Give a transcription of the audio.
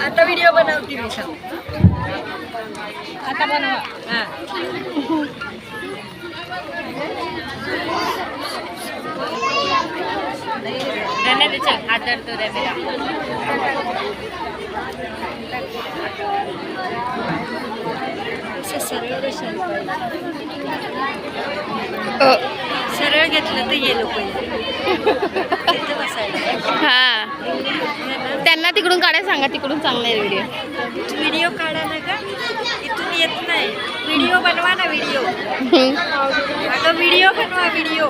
आता व्हिडिओ बनवते मी सब. आता बनवा. हां रहने दे, चल हाथ दर्द हो रहा है मेरा. असं सरळ बसायला पाहिजे. सरळ घेतलं तर येलो पाहिजे. तिथं बसायला. हा त्यांना तिकडून काढायला सांगा, तिकडून चांगला आहे व्हिडिओ. व्हिडिओ काढा ना का इथून येत नाही. व्हिडिओ बनवा ना व्हिडिओ. अगं व्हिडिओ बनवा व्हिडिओ.